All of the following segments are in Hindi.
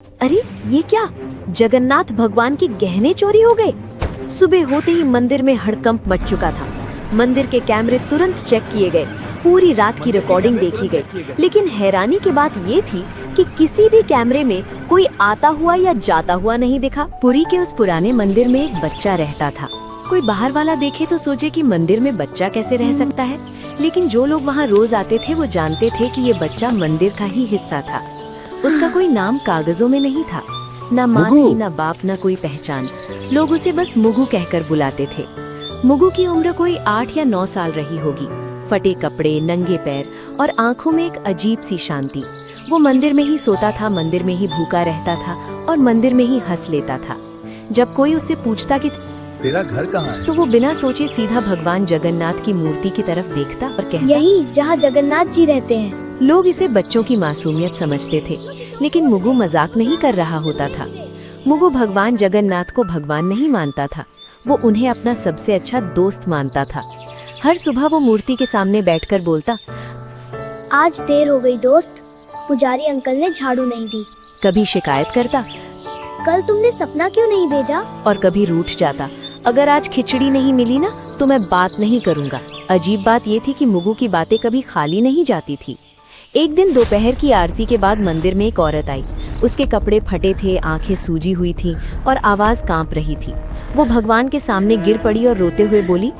अरे ये क्या, जगन्नाथ भगवान के गहने चोरी हो गए। सुबह होते ही मंदिर में हड़कंप मच चुका था। मंदिर के कैमरे तुरंत चेक किए गए, पूरी रात की रिकॉर्डिंग देखी गई, लेकिन हैरानी की बात ये थी कि किसी भी कैमरे में कोई आता हुआ या जाता हुआ नहीं दिखा। पुरी के उस पुराने मंदिर में एक बच्चा रहता था। कोई बाहर वाला देखे तो सोचे कि मंदिर में बच्चा कैसे रह सकता है, लेकिन जो लोग वहाँ रोज आते थे वो जानते थे कि ये बच्चा मंदिर का ही हिस्सा था। उसका कोई नाम कागजों में नहीं था, ना माँ थी, ना बाप, ना कोई पहचान। लोग उसे बस मुगु कहकर बुलाते थे। मुगु की उम्र कोई 8 या 9 साल रही होगी। फटे कपड़े, नंगे पैर और आंखों में एक अजीब सी शांति। वो मंदिर में ही सोता था, मंदिर में ही भूखा रहता था और मंदिर में ही हंस लेता था। जब कोई उससे पूछता कि तेरा घर कहाँ है, तो वो बिना सोचे सीधा भगवान जगन्नाथ की मूर्ति की तरफ देखता और कहता, यही जहाँ जगन्नाथ जी रहते हैं। लोग इसे बच्चों की मासूमियत समझते थे, लेकिन मुगु मजाक नहीं कर रहा होता था। मुगु भगवान जगन्नाथ को भगवान नहीं मानता था, वो उन्हें अपना सबसे अच्छा दोस्त मानता था। हर सुबह वो मूर्ति के सामने बैठकर बोलता, आज देर हो गई दोस्त, पुजारी अंकल ने झाड़ू नहीं दी। कभी शिकायत करता कल तुमने सपना क्यों नहीं भेजा? और कभी रूठ जाता, अगर आज खिचड़ी नहीं मिली ना तो मैं बात नहीं करूंगा। अजीब बात ये थी कि मुगु की बातें कभी खाली नहीं जाती थी। एक दिन दोपहर की आरती के बाद मंदिर में एक औरत आई। उसके कपड़े फटे थे, आंखें सूजी हुई थी और आवाज कांप रही थी। वो भगवान के सामने गिर पड़ी और रोते हुए बोली,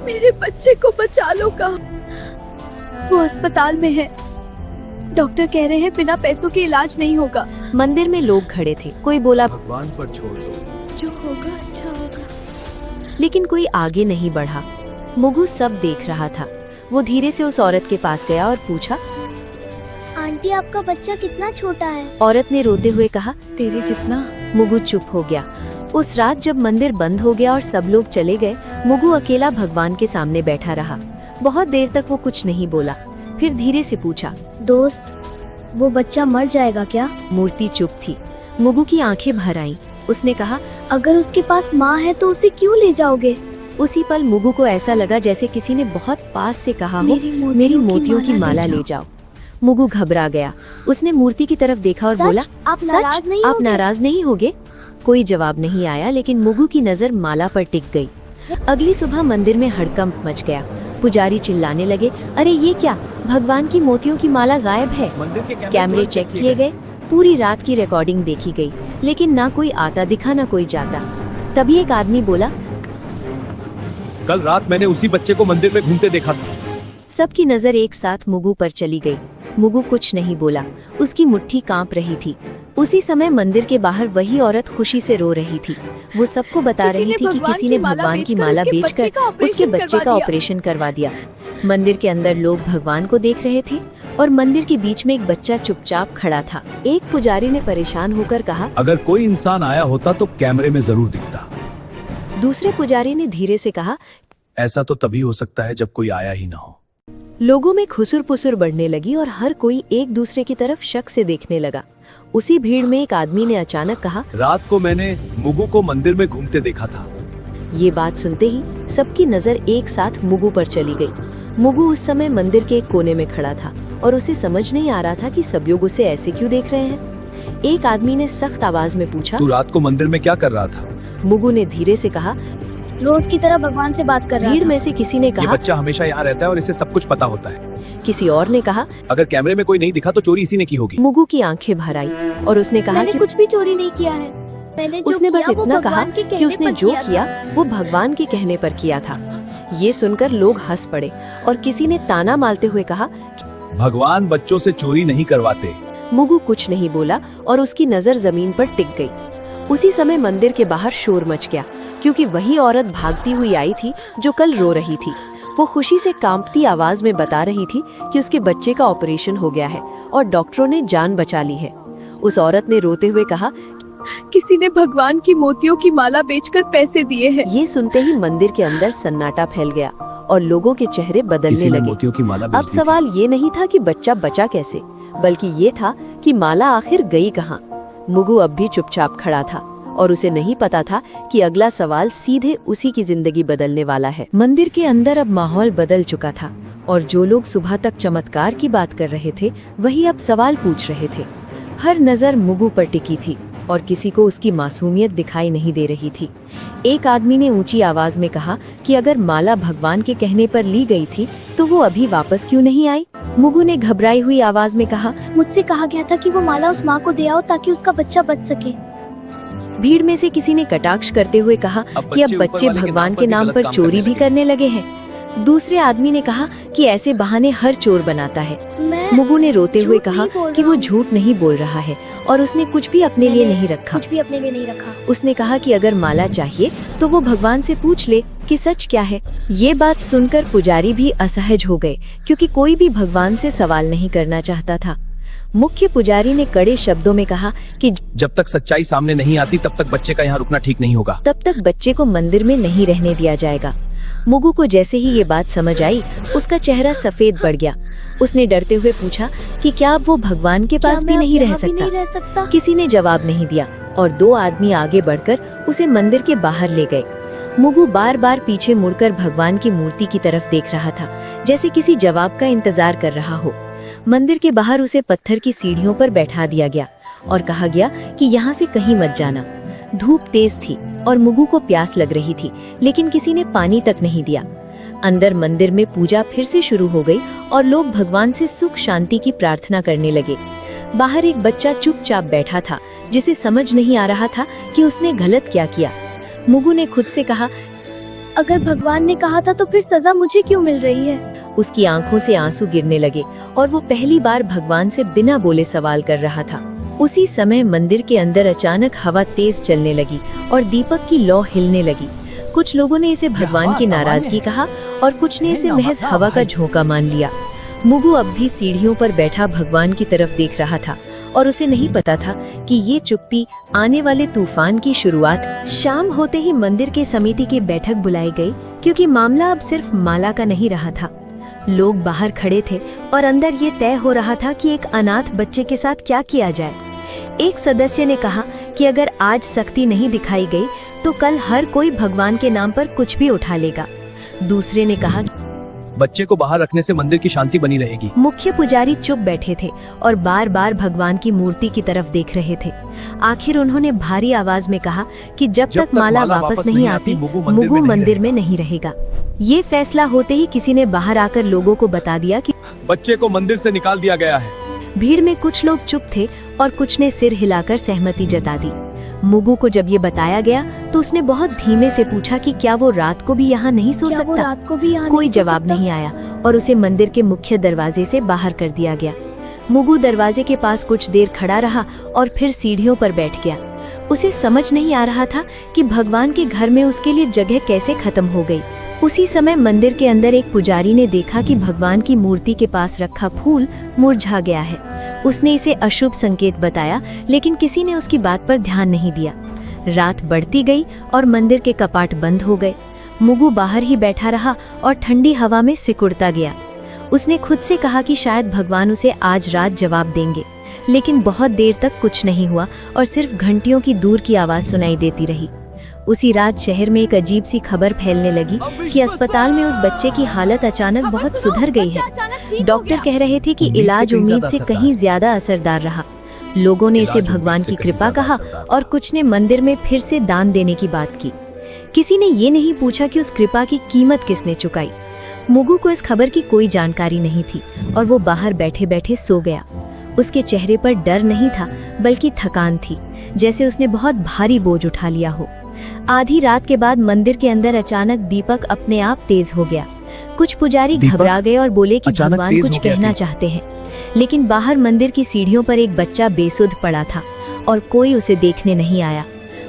मेरे बच्चे को बचा लो कहाँ? वो अस्पताल में है, डॉक्टर कह रहे हैं बिना पैसों के इलाज नहीं होगा। मंदिर में लोग खड़े थे। कोई बोला, भगवान पर छोड़ दो, जो होगा अच्छा होगा। लेकिन कोई आगे नहीं बढ़ा। मुगु सब देख रहा था। वो धीरे से उस औरत के पास गया और पूछा, आंटी आपका बच्चा कितना छोटा है? औरत ने रोते हुए कहा, तेरे जितना। मुगु चुप हो गया। उस रात जब मंदिर बंद हो गया और सब लोग चले गए, मुगु अकेला भगवान के सामने बैठा रहा। बहुत देर तक वो कुछ नहीं बोला, फिर धीरे से पूछा, दोस्त, वो बच्चा मर जाएगा क्या? मूर्ति चुप थी। मुगु की आंखें भर आईं। उसने कहा, अगर उसके पास माँ है तो उसे क्यों ले जाओगे? उसी पल मुगु को ऐसा लगा जैसे किसी ने बहुत पास से कहा हो, मेरी मोतियों की माला ले जाओ। मुगु घबरा गया। उसने मूर्ति की तरफ देखा और सच? बोला, आप नाराज नहीं आप होगे? नाराज नहीं होगे? कोई जवाब नहीं आया, लेकिन मुगु की नजर माला पर टिक गई। अगली सुबह मंदिर में हड़कंप मच गया। पुजारी चिल्लाने लगे, अरे ये क्या, भगवान की मोतियों की माला गायब है। मंदिर के कैमरे चेक किए गए, पूरी रात की रिकॉर्डिंग देखी गई, लेकिन ना कोई आता दिखा ना कोई जाता। तभी एक आदमी बोला, कल रात मैंने उसी बच्चे को मंदिर में घूमते देखा था। सबकी नजर एक साथ मुगु पर चली गई। मुगु कुछ नहीं बोला, उसकी मुट्ठी कांप रही थी। उसी समय मंदिर के बाहर वही औरत खुशी से रो रही थी। वो सबको बता रही थी कि किसी ने भगवान की माला बेचकर उसके बच्चे का ऑपरेशन करवा दिया। मंदिर के अंदर लोग भगवान को देख रहे थे और मंदिर के बीच में एक बच्चा चुपचाप खड़ा था। एक पुजारी ने परेशान होकर कहा, अगर कोई इंसान आया होता तो कैमरे में जरूर दिखता। दूसरे पुजारी ने धीरे से कहा, ऐसा तो तभी हो सकता है जब कोई आया ही ना हो। लोगों में खुसुर पुसुर बढ़ने लगी और हर कोई एक दूसरे की तरफ शक से देखने लगा। उसी भीड़ में एक आदमी ने अचानक कहा, रात को मैंने मुगु को मंदिर में घूमते देखा था। ये बात सुनते ही सबकी नजर एक साथ मुगु पर चली गई। मुगु उस समय मंदिर के एक कोने में खड़ा था और उसे समझ नहीं आ रहा था कि सब लोग उसे ऐसे क्यों देख रहे हैं। एक आदमी ने सख्त आवाज में पूछा, तू रात को मंदिर में क्या कर रहा था? मुगु ने धीरे से कहा, रोज की तरह भगवान से बात कर रहा भीड़ था। में से किसी ने ये कहा। बच्चा हमेशा यहाँ रहता है और इसे सब कुछ पता होता है। किसी और ने कहा। अगर कैमरे में कोई नहीं दिखा तो चोरी इसी ने की होगी। मुगु की आंखें भर आई और उसने कहा मैंने कि कुछ भी चोरी नहीं किया है। मैंने जो उसने बस किया वो इतना कहा भगवान के कि कहने उसने पर जो था। किया वो भगवान के कहने पर किया था। ये सुनकर लोग हंस पड़े और किसी ने ताना मारते हुए कहा, भगवान बच्चों से चोरी नहीं करवाते। मुगु कुछ नहीं बोला और उसकी नजर जमीन पर टिक गई। उसी समय मंदिर के बाहर शोर मच गया, क्योंकि वही औरत भागती हुई आई थी जो कल रो रही थी। वो खुशी से कांपती आवाज में बता रही थी कि उसके बच्चे का ऑपरेशन हो गया है और डॉक्टरों ने जान बचा ली है। उस औरत ने रोते हुए कहा, किसी ने भगवान की मोतियों की माला बेचकर पैसे दिए हैं। ये सुनते ही मंदिर के अंदर सन्नाटा फैल गया और लोगों के चेहरे बदलने किसी ने लगे। मोतियों की माला बेच अब दी थी। सवाल ये नहीं था कि बच्चा बचा कैसे, बल्कि ये था कि माला आखिर गई कहाँ। मुगु अब भी चुपचाप खड़ा था और उसे नहीं पता था कि अगला सवाल सीधे उसी की जिंदगी बदलने वाला है। मंदिर के अंदर अब माहौल बदल चुका था और जो लोग सुबह तक चमत्कार की बात कर रहे थे वही अब सवाल पूछ रहे थे। हर नजर मुगु पर टिकी थी और किसी को उसकी मासूमियत दिखाई नहीं दे रही थी। एक आदमी ने ऊंची आवाज में कहा कि अगर माला भगवान के कहने पर ली गई थी तो वो अभी वापस क्यों नहीं आई? मुगु ने घबराई हुई आवाज में कहा, मुझसे कहा गया था कि वो माला उस माँ को दे आओ ताकि उसका बच्चा बच सके। भीड़ में से किसी ने कटाक्ष करते हुए कहा कि अब बच्चे भगवान के नाम पर चोरी भी करने लगे हैं। दूसरे आदमी ने कहा कि ऐसे बहाने हर चोर बनाता है। मुगु ने रोते हुए कहा कि वो झूठ नहीं बोल रहा है और उसने कुछ भी अपने लिए नहीं रखा। उसने कहा कि अगर माला चाहिए तो वो भगवान से पूछ ले कि सच क्या है। ये बात सुनकर पुजारी भी असहज हो गए क्योंकि कोई भी भगवान से सवाल नहीं करना चाहता था। मुख्य पुजारी ने कड़े शब्दों में कहा कि जब तक सच्चाई सामने नहीं आती तब तक बच्चे का यहाँ रुकना ठीक नहीं होगा। तब तक बच्चे को मंदिर में नहीं रहने दिया जाएगा। मुगु को जैसे ही ये बात समझ आई, उसका चेहरा सफेद पड़ गया। उसने डरते हुए पूछा कि क्या अब वो भगवान के पास भी नहीं रह सकता? किसी ने जवाब नहीं दिया और दो आदमी आगे बढ़कर उसे मंदिर के बाहर ले गए। मुगु बार बार पीछे मुड़कर भगवान की मूर्ति की तरफ देख रहा था, जैसे किसी जवाब का इंतजार कर रहा हो। मंदिर के बाहर उसे पत्थर की सीढ़ियों पर बैठा दिया गया और कहा गया कि यहाँ से कहीं मत जाना। धूप तेज थी और मुगु को प्यास लग रही थी, लेकिन किसी ने पानी तक नहीं दिया। अंदर मंदिर में पूजा फिर से शुरू हो गई और लोग भगवान से सुख शांति की प्रार्थना करने लगे। बाहर एक बच्चा चुपचाप बैठा था, जिसे समझ नहीं आ रहा था कि उसने गलत क्या किया। मुगु ने खुद से कहा, अगर भगवान ने कहा था तो फिर सजा मुझे क्यों मिल रही है? उसकी आंखों से आंसू गिरने लगे और वो पहली बार भगवान से बिना बोले सवाल कर रहा था। उसी समय मंदिर के अंदर अचानक हवा तेज चलने लगी और दीपक की लौ हिलने लगी। कुछ लोगों ने इसे भगवान की नाराजगी कहा और कुछ ने इसे महज हवा का झोंका मान लिया। मुगु अब भी सीढ़ियों पर बैठा भगवान की तरफ देख रहा था और उसे नहीं पता था कि ये चुप्पी आने वाले तूफान की शुरुआत। शाम होते ही मंदिर के समिति की बैठक बुलाई गई, क्योंकि मामला अब सिर्फ माला का नहीं रहा था। लोग बाहर खड़े थे और अंदर ये तय हो रहा था कि एक अनाथ बच्चे के साथ क्या किया जाए। एक सदस्य ने कहा कि अगर आज सख्ती नहीं दिखाई गई तो कल हर कोई भगवान के नाम पर कुछ भी उठा लेगा। दूसरे ने कहा, बच्चे को बाहर रखने से मंदिर की शांति बनी रहेगी। मुख्य पुजारी चुप बैठे थे और बार बार भगवान की मूर्ति की तरफ देख रहे थे। आखिर उन्होंने भारी आवाज में कहा कि जब तक माला वापस नहीं आती, मुगु मंदिर में नहीं रहेगा। ये फैसला होते ही किसी ने बाहर आकर लोगों को बता दिया कि बच्चे को मंदिर से निकाल दिया गया है। भीड़ में कुछ लोग चुप थे और कुछ ने सिर हिलाकर सहमति जता दी। मुगु को जब ये बताया गया तो उसने बहुत धीमे से पूछा कि क्या वो रात को भी यहाँ नहीं सो सकता? कोई जवाब नहीं आया और उसे मंदिर के मुख्य दरवाजे से बाहर कर दिया गया। मुगु दरवाजे के पास कुछ देर खड़ा रहा और फिर सीढ़ियों पर बैठ गया। उसे समझ नहीं आ रहा था कि भगवान के घर में उसके लिए जगह कैसे खत्म हो गई। उसी समय मंदिर के अंदर एक पुजारी ने देखा कि भगवान की मूर्ति के पास रखा फूल मुरझा गया है। उसने इसे अशुभ संकेत बताया, लेकिन किसी ने उसकी बात पर ध्यान नहीं दिया। रात बढ़ती गई और मंदिर के कपाट बंद हो गए। मुगु बाहर ही बैठा रहा और ठंडी हवा में सिकुड़ता गया। उसने खुद से कहा कि शायद भगवान उसे आज रात जवाब देंगे, लेकिन बहुत देर तक कुछ नहीं हुआ और सिर्फ घंटियों की दूर की आवाज सुनाई देती रही। उसी रात शहर में एक अजीब सी खबर फैलने लगी कि अस्पताल में उस बच्चे की हालत अचानक बहुत सुधर गई है। डॉक्टर कह रहे थे कि इलाज उम्मीद से कहीं ज्यादा असरदार रहा। लोगों ने इसे भगवान की कृपा कहा और कुछ ने मंदिर में फिर से दान देने की बात की। किसी ने ये नहीं पूछा कि उस कृपा की कीमत किसने चुकाई। मुगु को इस खबर की कोई जानकारी नहीं थी और वो बाहर बैठे बैठे सो गया। उसके चेहरे पर डर नहीं था, बल्कि थकान थी, जैसे उसने बहुत भारी बोझ उठा लिया हो। आधी रात के बाद मंदिर के अंदर अचानक दीपक अपने आप तेज हो गया। कुछ पुजारी घबरा गए और बोले कि भगवान कुछ कहना चाहते हैं, लेकिन बाहर मंदिर की सीढ़ियों पर एक बच्चा बेसुध पड़ा था और कोई उसे देखने नहीं आया।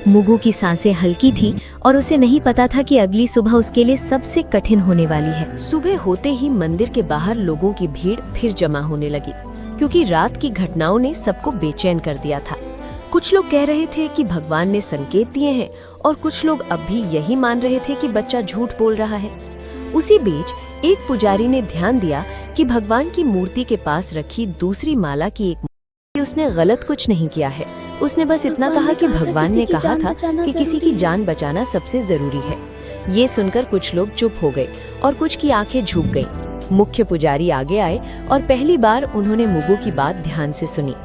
मुगु की सांसें हल्की थी और उसे नहीं पता था कि अगली सुबह उसके लिए सबसे कठिन होने वाली है। सुबह होते ही मंदिर के बाहर लोगों की भीड़ फिर जमा होने लगी, क्योंकि रात की घटनाओं ने सबको बेचैन कर दिया था। कुछ लोग कह रहे थे कि भगवान ने संकेत दिए हैं और कुछ लोग अब भी यही मान रहे थे कि बच्चा झूठ बोल रहा है। उसी बीच एक पुजारी ने ध्यान दिया कि भगवान की मूर्ति के पास रखी दूसरी माला की एक मूर्ति उसने गलत कुछ नहीं किया है। उसने बस इतना कहा कि भगवान ने कहा था कि किसी की जान बचाना सबसे जरूरी है। ये सुनकर कुछ लोग चुप हो गए और कुछ की आंखें झुक गईं। मुख्य पुजारी आगे आए और पहली बार उन्होंने मुगु की बात ध्यान से सुनी।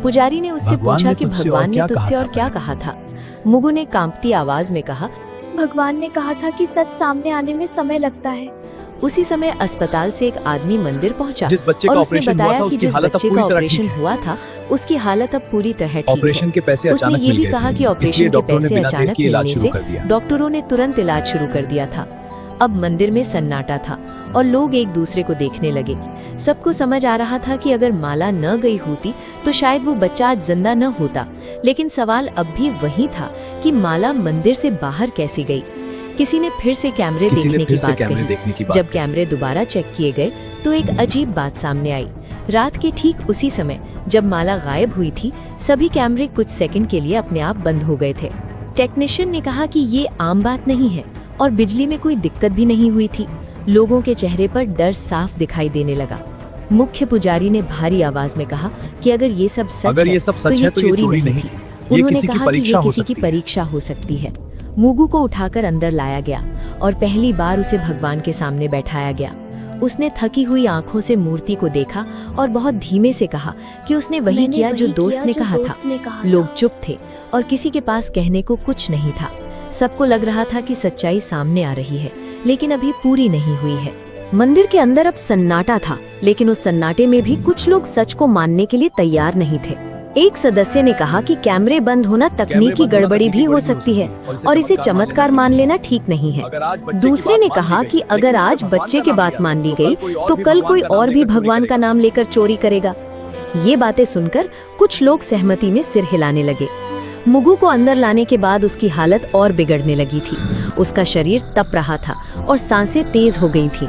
पुजारी ने उससे भगवान पूछा ने कि तुझसे भगवान और ने क्या तुझसे कहा और था? क्या कहा था। मुगु ने कांपती आवाज में कहा, भगवान ने कहा था कि सच सामने आने में समय लगता है। उसी समय अस्पताल से एक आदमी मंदिर पहुंचा जिस बच्चे और का उसने ऑपरेशन हुआ बताया था कि उसकी जिस हालत अब बच्चे पूरी का तरह ऑपरेशन ठीक है। हुआ था उसकी हालत अब पूरी तरह ठीक ऑपरेशन है। के पैसे उसने अचानक ये मिल भी गए कहा थे, कि ऑपरेशन इसलिए के डॉक्टरों ने पैसे बिना देर अचानक के इलाज मिलने शुरू से कर दिया। डॉक्टरों ने तुरंत इलाज शुरू कर दिया था। अब मंदिर में सन्नाटा था और लोग एक दूसरे को देखने लगे। सबको समझ आ रहा था कि अगर माला न गई होती तो शायद वो बच्चा आज जिंदा न होता। लेकिन सवाल अब भी वही था कि माला मंदिर से बाहर कैसे गई। किसी ने फिर से कैमरे देखने की बात कही। जब कैमरे दोबारा चेक किए गए तो एक अजीब बात सामने आई। रात के ठीक उसी समय जब माला गायब हुई थी, सभी कैमरे कुछ सेकंड के लिए अपने आप बंद हो गए थे। टेक्नीशियन ने कहा कि ये आम बात नहीं है और बिजली में कोई दिक्कत भी नहीं हुई थी। लोगों के चेहरे पर डर साफ दिखाई देने लगा। मुख्य पुजारी ने भारी आवाज में कहा कि अगर ये सब सच है तो ये चोरी नहीं थी। उन्होंने कहा कि ये किसी की परीक्षा हो सकती है। मुगु को उठाकर अंदर लाया गया और पहली बार उसे भगवान के सामने बैठाया गया। उसने थकी हुई आंखों से मूर्ति को देखा और बहुत धीमे से कहा कि उसने वही किया जो दोस्त ने कहा था। लोग चुप थे और किसी के पास कहने को कुछ नहीं था। सबको लग रहा था कि सच्चाई सामने आ रही है, लेकिन अभी पूरी नहीं हुई है। मंदिर के अंदर अब सन्नाटा था, लेकिन उस सन्नाटे में भी कुछ लोग सच को मानने के लिए तैयार नहीं थे। एक सदस्य ने कहा कि कैमरे बंद होना तकनीकी गड़बड़ी भी हो सकती है और इसे चमत्कार मान लेना ठीक नहीं है। दूसरे ने कहा कि अगर आज बच्चे की बात मान ली गई तो कल कोई और भी भगवान का नाम लेकर चोरी करेगा। ये बातें सुनकर कुछ लोग सहमति में सिर हिलाने लगे। मुगु को अंदर लाने के बाद उसकी हालत और बिगड़ने लगी थी। उसका शरीर तप रहा था और सांसें तेज हो गई थी।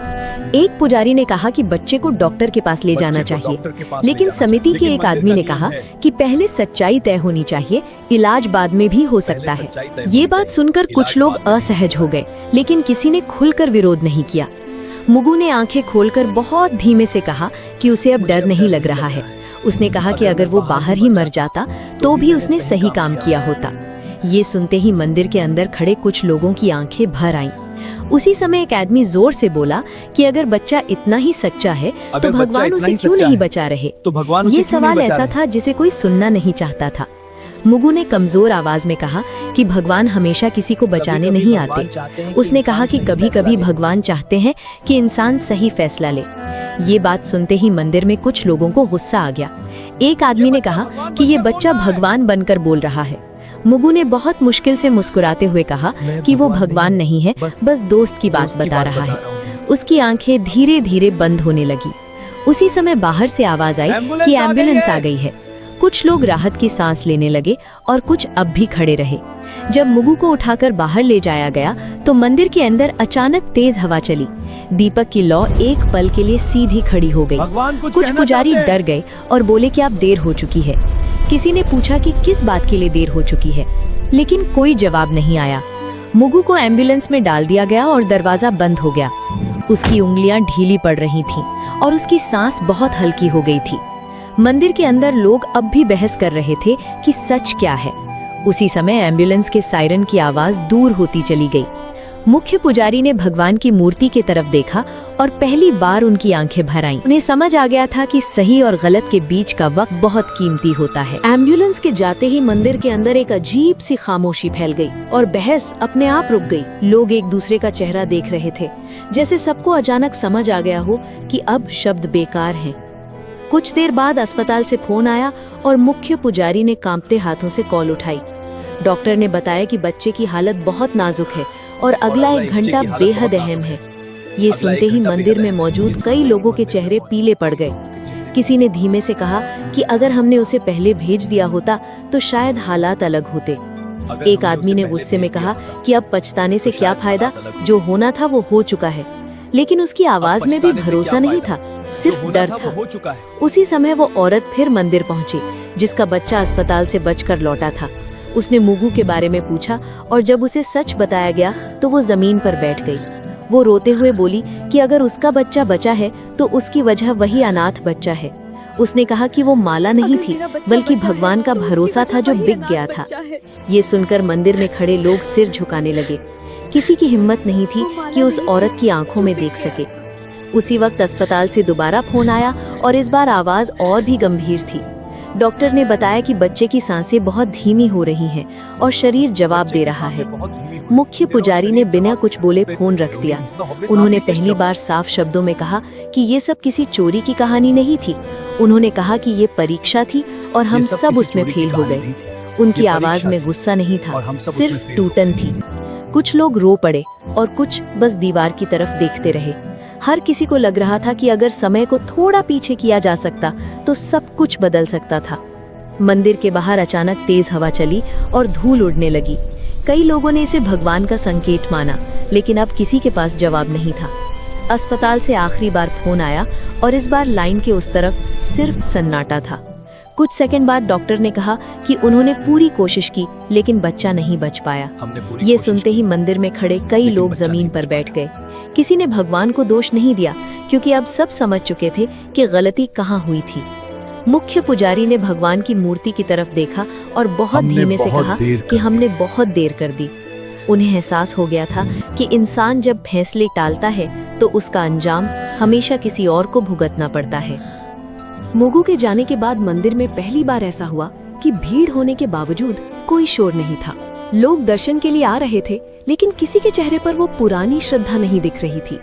एक पुजारी ने कहा कि बच्चे को डॉक्टर के पास ले जाना चाहिए, लेकिन समिति के एक आदमी ने कहा कि पहले सच्चाई तय होनी चाहिए, इलाज बाद में भी हो सकता है। ये बात सुनकर कुछ लोग असहज हो गए, लेकिन किसी ने खुलकर विरोध नहीं किया। मुगु ने आंखें खोलकर बहुत धीमे से कहा कि उसे अब डर नहीं लग रहा है। उसने कहा कि अगर वो बाहर ही मर जाता तो भी उसने सही काम किया होता। ये सुनते ही मंदिर के अंदर खड़े कुछ लोगों की आंखें भर आईं। उसी समय एक आदमी जोर से बोला कि अगर बच्चा इतना ही सच्चा है तो भगवान उसे क्यों नहीं बचा रहे। ये सवाल ऐसा था जिसे कोई सुनना नहीं चाहता था। मुगु ने कमजोर आवाज में कहा कि भगवान हमेशा किसी को बचाने नहीं आते। उसने कहा कि कभी-कभी भगवान चाहते हैं कि इंसान सही फैसला ले। ये बात सुनते ही मंदिर में कुछ लोगों को गुस्सा आ गया। एक आदमी ने कहा कि ये बच्चा भगवान बनकर बोल रहा है। मुगु ने बहुत मुश्किल से मुस्कुराते हुए कहा कि वो भगवान नहीं है, बस दोस्त की बात बता रहा है। उसकी आंखें धीरे धीरे बंद होने लगी। उसी समय बाहर से आवाज आई कि एम्बुलेंस आ गई है। कुछ लोग राहत की सांस लेने लगे और कुछ अब भी खड़े रहे। जब मुगु को उठाकर बाहर ले जाया गया तो मंदिर के अंदर अचानक तेज हवा चली। दीपक की लौ एक पल के लिए सीधी खड़ी हो गई। कुछ पुजारी डर गए और बोले कि अब देर हो चुकी है। किसी ने पूछा कि किस बात के लिए देर हो चुकी है, लेकिन कोई जवाब नहीं आया। मुगु को एम्बुलेंस में डाल दिया गया और दरवाजा बंद हो गया। उसकी उंगलियां ढीली पड़ रही थीं और उसकी सांस बहुत हल्की हो गई थी। मंदिर के अंदर लोग अब भी बहस कर रहे थे कि सच क्या है। उसी समय एम्बुलेंस के सायरन की आवाज दूर होती चली गई। मुख्य पुजारी ने भगवान की मूर्ति की तरफ देखा और पहली बार उनकी आंखें भर आईं। उन्हें समझ आ गया था कि सही और गलत के बीच का वक्त बहुत कीमती होता है। एम्बुलेंस के जाते ही मंदिर के अंदर एक अजीब सी खामोशी फैल गई और बहस अपने आप रुक गई। लोग एक दूसरे का चेहरा देख रहे थे, जैसे सबको अचानक समझ आ गया हो कि अब शब्द बेकार हैं। कुछ देर बाद अस्पताल से फोन आया और मुख्य पुजारी ने कांपते हाथों से कॉल उठाई। डॉक्टर ने बताया कि बच्चे की हालत बहुत नाजुक है और अगला 1 घंटा बेहद अहम है। ये सुनते ही मंदिर में मौजूद कई लोगों के चेहरे पीले पड़ गए। किसी ने धीमे से कहा कि अगर हमने उसे पहले भेज दिया होता तो शायद हालात अलग होते। एक आदमी ने गुस्से में कहा कि अब पछताने से क्या फायदा, जो होना था वो हो चुका है। लेकिन उसकी आवाज में भी भरोसा नहीं था, सिर्फ डर था। उसी समय वो औरत फिर मंदिर पहुंची जिसका बच्चा अस्पताल से बचकर लौटा था। उसने मुगु के बारे में पूछा और जब उसे सच बताया गया तो वो जमीन पर बैठ गई। वो रोते हुए बोली कि अगर उसका बच्चा बचा है तो उसकी वजह वही अनाथ बच्चा है। उसने कहा कि वो माला नहीं थी बल्कि भगवान का भरोसा था जो बिक गया था। ये सुनकर मंदिर में खड़े लोग सिर झुकाने लगे। किसी की हिम्मत नहीं थी कि उस औरत की आंखों में देख सके। उसी वक्त अस्पताल से दोबारा फोन आया और इस बार आवाज और भी गंभीर थी। डॉक्टर ने बताया कि बच्चे की सांसें बहुत धीमी हो रही हैं और शरीर जवाब दे रहा है। मुख्य पुजारी ने बिना कुछ बोले फोन रख दिया। उन्होंने पहली बार साफ शब्दों में कहा कि ये सब किसी चोरी की कहानी नहीं थी। उन्होंने कहा कि ये परीक्षा थी और हम सब उसमें फेल हो गए। उनकी आवाज में गुस्सा नहीं था, सिर्फ टूटन थी। कुछ लोग रो पड़े और कुछ बस दीवार की तरफ देखते रहे। हर किसी को लग रहा था कि अगर समय को थोड़ा पीछे किया जा सकता तो सब कुछ बदल सकता था। मंदिर के बाहर अचानक तेज हवा चली और धूल उड़ने लगी। कई लोगों ने इसे भगवान का संकेत माना, लेकिन अब किसी के पास जवाब नहीं था। अस्पताल से आखिरी बार फोन आया और इस बार लाइन के उस तरफ सिर्फ सन्नाटा था। कुछ सेकंड बाद डॉक्टर ने कहा कि उन्होंने पूरी कोशिश की, लेकिन बच्चा नहीं बच पाया। ये सुनते ही मंदिर में खड़े कई लोग जमीन पर बैठ गए। किसी ने भगवान को दोष नहीं दिया, क्योंकि अब सब समझ चुके थे कि गलती कहाँ हुई थी। मुख्य पुजारी ने भगवान की मूर्ति की तरफ देखा और बहुत धीमे से कहा कि हमने बहुत देर कर दी। उन्हें एहसास हो गया था कि इंसान जब फैसले टालता है तो उसका अंजाम हमेशा किसी और को भुगतना पड़ता है। मुगु के जाने के बाद मंदिर में पहली बार ऐसा हुआ कि भीड़ होने के बावजूद कोई शोर नहीं था। लोग दर्शन के लिए आ रहे थे, लेकिन किसी के चेहरे पर वो पुरानी श्रद्धा नहीं दिख रही थी।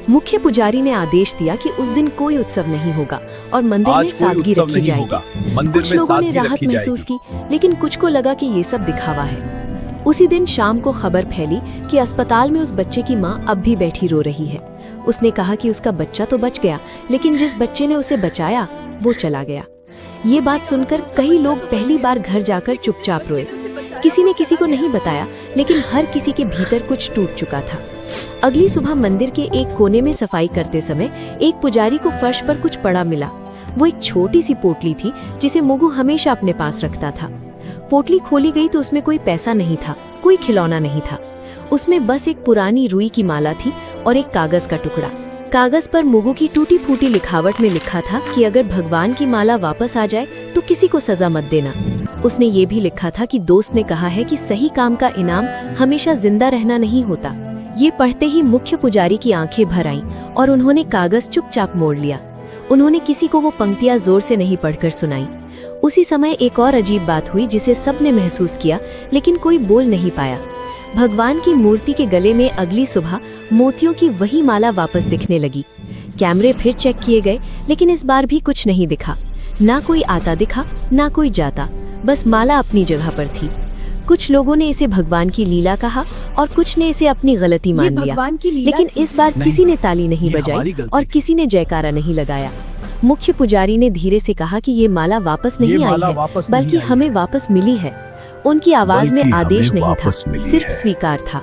मुख्य पुजारी ने आदेश दिया कि उस दिन कोई उत्सव नहीं होगा और मंदिर में सादगी रखी जाएगी। कुछ लोगों ने राहत महसूस की, लेकिन कुछ को लगा कि ये सब दिखावा है। उसी दिन शाम को खबर फैली कि अस्पताल में उस बच्चे की माँ अब भी बैठी रो रही है। उसने कहा कि उसका बच्चा तो बच गया, लेकिन जिस बच्चे ने उसे बचाया वो चला गया। ये बात सुनकर कई लोग पहली बार घर जाकर चुपचाप रोए। किसी ने किसी को नहीं बताया, लेकिन हर किसी के भीतर कुछ टूट चुका था। अगली सुबह मंदिर के एक कोने में सफाई करते समय एक पुजारी को फर्श पर कुछ पड़ा मिला। वो एक छोटी सी पोटली थी जिसे मुगु हमेशा अपने पास रखता था। पोटली खोली गई तो उसमें कोई पैसा नहीं था, कोई खिलौना नहीं था। उसमें बस एक पुरानी रुई की माला थी और एक कागज का टुकड़ा। कागज पर मुगु की टूटी फूटी लिखावट में लिखा था कि अगर भगवान की माला वापस आ जाए तो किसी को सजा मत देना। उसने ये भी लिखा था कि दोस्त ने कहा है कि सही काम का इनाम हमेशा जिंदा रहना नहीं होता। ये पढ़ते ही मुख्य पुजारी की आंखें भर आईं और उन्होंने कागज चुपचाप मोड़ लिया। उन्होंने किसी को वो पंक्तियां जोर से नहीं पढ़कर सुनाई। उसी समय एक और अजीब बात हुई जिसे सबने महसूस किया, लेकिन कोई बोल नहीं पाया। भगवान की मूर्ति के गले में अगली सुबह मोतियों की वही माला वापस दिखने लगी। कैमरे फिर चेक किए गए, लेकिन इस बार भी कुछ नहीं दिखा। ना कोई आता दिखा, ना कोई जाता, बस माला अपनी जगह पर थी। कुछ लोगों ने इसे भगवान की लीला कहा और कुछ ने इसे अपनी गलती मान लिया, लेकिन इस बार किसी ने ताली नहीं बजाई और किसी ने जयकारा नहीं लगाया। मुख्य पुजारी ने धीरे से कहा कि ये माला वापस नहीं आई है, बल्कि हमें वापस मिली है। उनकी आवाज में आदेश नहीं था, सिर्फ स्वीकार था।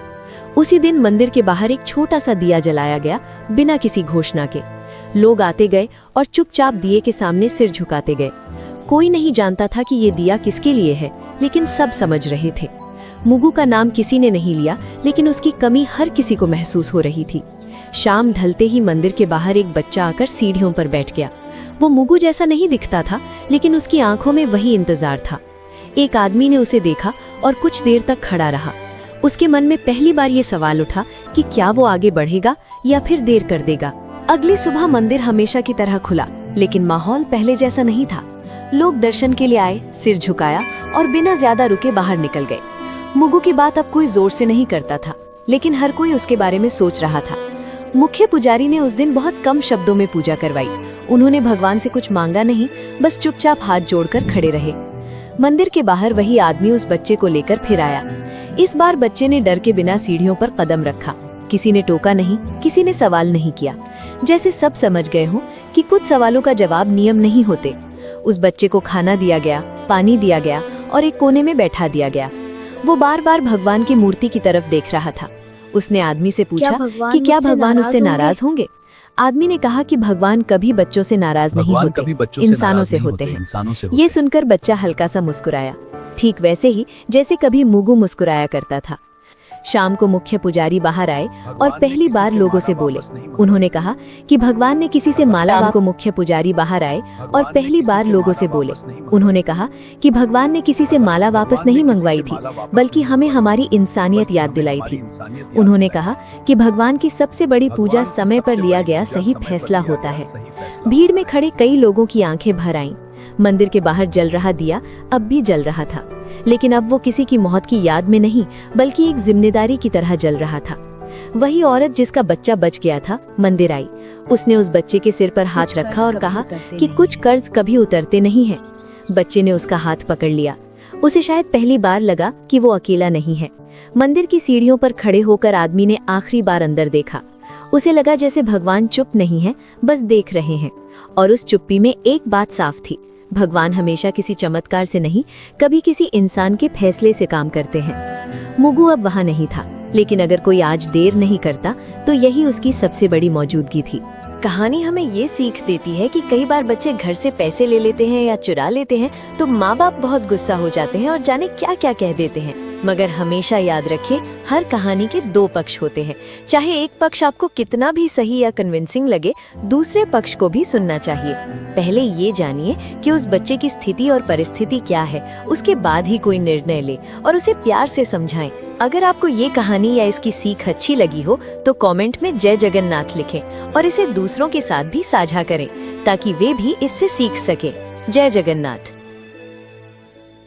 उसी दिन मंदिर के बाहर एक छोटा सा दिया जलाया गया, बिना किसी घोषणा के। लोग आते गए और चुपचाप दिए के सामने सिर झुकाते गए। कोई नहीं जानता था कि ये दिया किसके लिए है, लेकिन सब समझ रहे थे। मुगु का नाम किसी ने नहीं लिया, लेकिन उसकी कमी हर किसी को महसूस हो रही थी। शाम ढलते ही मंदिर के बाहर एक बच्चा आकर सीढ़ियों पर बैठ गया। वो मुगु जैसा नहीं दिखता था, लेकिन उसकी आंखों में वही इंतजार था। एक आदमी ने उसे देखा और कुछ देर तक खड़ा रहा। उसके मन में पहली बार ये सवाल उठा कि क्या वो आगे बढ़ेगा या फिर देर कर देगा। अगली सुबह मंदिर हमेशा की तरह खुला, लेकिन माहौल पहले जैसा नहीं था। लोग दर्शन के लिए आए, सिर झुकाया और बिना ज्यादा रुके बाहर निकल गए। मुगु की बात अब कोई जोर से नहीं करता था, लेकिन हर कोई उसके बारे में सोच रहा था। मुख्य पुजारी ने उस दिन बहुत कम शब्दों में पूजा करवाई। उन्होंने भगवान से कुछ मांगा नहीं, बस चुपचाप हाथ जोड़कर खड़े रहे। मंदिर के बाहर वही आदमी उस बच्चे को लेकर फिर आया। इस बार बच्चे ने डर के बिना सीढ़ियों पर कदम रखा। किसी ने टोका नहीं, किसी ने सवाल नहीं किया, जैसे सब समझ गए हों कि कुछ सवालों का जवाब नियम नहीं होते। उस बच्चे को खाना दिया गया, पानी दिया गया और एक कोने में बैठा दिया गया। वो बार बार भगवान की मूर्ति की तरफ देख रहा था। उसने आदमी से पूछा कि क्या भगवान उससे नाराज होंगे। आदमी ने कहा कि भगवान कभी बच्चों से नाराज नहीं होते, इंसानों से होते हैं। ये सुनकर बच्चा हल्का सा मुस्कुराया, ठीक वैसे ही जैसे कभी मुगु मुस्कुराया करता था। शाम को मुख्य पुजारी बाहर आए और पहली बार लोगों से बोले। उन्होंने कहा कि भगवान ने किसी से माला को मुख्य पुजारी बाहर आए और पहली बार लोगों से बोले। उन्होंने कहा कि भगवान ने किसी से माला वापस नहीं मंगवाई थी, बल्कि हमें हमारी इंसानियत याद दिलाई थी। उन्होंने कहा कि भगवान की सबसे बड़ी पूजा समय पर लिया गया सही फैसला होता है। भीड़ में खड़े कई लोगों की आंखें भर आईं। मंदिर के बाहर जल रहा दिया अब भी जल रहा था, लेकिन अब वो किसी की मौत की याद में नहीं बल्कि एक जिम्मेदारी की तरह जल रहा था। वही औरत जिसका बच्चा बच गया था मंदिर आई। उसने उस बच्चे के सिर पर हाथ रखा और कहा कि कुछ कर्ज कभी उतरते नहीं हैं। बच्चे ने उसका हाथ पकड़ लिया। उसे शायद पहली बार लगा कि वो अकेला नहीं है। मंदिर की सीढ़ियों पर खड़े होकर आदमी ने आखिरी बार अंदर देखा। उसे लगा जैसे भगवान चुप नहीं है, बस देख रहे हैं। और उस चुप्पी में एक बात साफ थी, भगवान हमेशा किसी चमत्कार से नहीं, कभी किसी इंसान के फैसले से काम करते हैं। मुगु अब वहां नहीं था, लेकिन अगर कोई आज देर नहीं करता तो यही उसकी सबसे बड़ी मौजूदगी थी। कहानी हमें ये सीख देती है कि कई बार बच्चे घर से पैसे ले लेते हैं या चुरा लेते हैं तो माँ बाप बहुत गुस्सा हो जाते हैं और जाने क्या क्या कह देते हैं। मगर हमेशा याद रखिए, हर कहानी के दो पक्ष होते हैं। चाहे एक पक्ष आपको कितना भी सही या कन्विंसिंग लगे, दूसरे पक्ष को भी सुनना चाहिए। पहले ये जानिए कि उस बच्चे की स्थिति और परिस्थिति क्या है, उसके बाद ही कोई निर्णय ले और उसे प्यार से समझाएं। अगर आपको ये कहानी या इसकी सीख अच्छी लगी हो तो कमेंट में जय जगन्नाथ लिखें और इसे दूसरों के साथ भी साझा करें ताकि वे भी इससे सीख सके। जय जगन्नाथ।